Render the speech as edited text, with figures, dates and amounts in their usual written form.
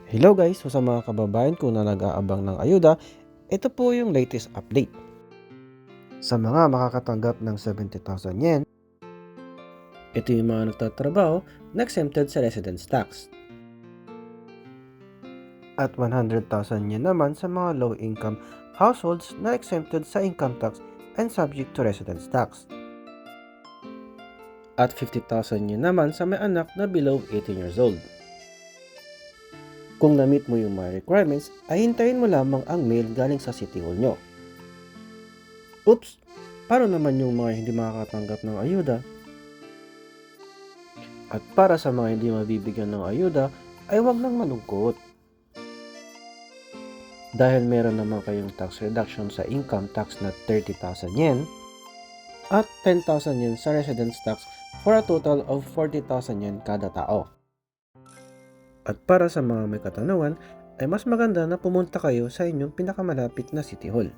Hello guys! So sa mga kababayan ko na nag-aabang ng ayuda, ito po yung latest update. Sa mga makakatanggap ng 70,000 yen, ito yung mga nagtatrabaho na exempted sa residence tax. At 100,000 yen naman sa mga low-income households na exempted sa income tax and subject to residence tax. At 50,000 yen naman sa may anak na below 18 years old. Kung na-meet mo yung mga requirements, ay hintayin mo lamang ang mail galing sa City Hall nyo. Oops! Paano naman yung mga hindi makakatanggap ng ayuda? At para sa mga hindi mabibigyan ng ayuda, ay huwag nang malungkot. Dahil meron naman kayong tax reduction sa income tax na 30,000 yen at 10,000 yen sa residence tax for a total of 40,000 yen kada tao. At para sa mga may katanungan, ay mas maganda na pumunta kayo sa inyong pinakamalapit na City Hall.